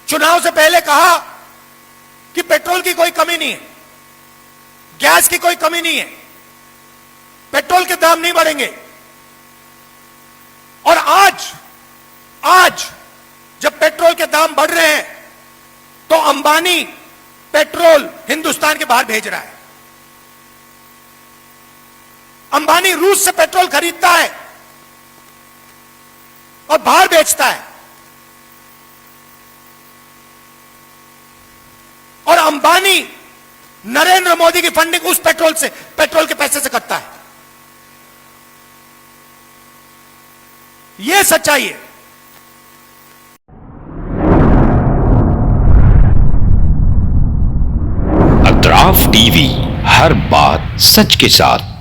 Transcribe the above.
चुनाव से पहले कहा कि पेट्रोल की कोई कमी नहीं है, गैस की कोई कमी नहीं है, पेट्रोल के दाम नहीं बढ़ेंगे। और आज जब पेट्रोल के दाम बढ़ रहे हैं तो अंबानी पेट्रोल हिंदुस्तान के बाहर भेज रहा है। अंबानी रूस से पेट्रोल खरीदता है और बाहर बेचता है। और अंबानी नरेंद्र मोदी की फंडिंग उस पेट्रोल के पैसे से करता है। यह सच्चाई है। अतराफ टीवी, हर बात सच के साथ।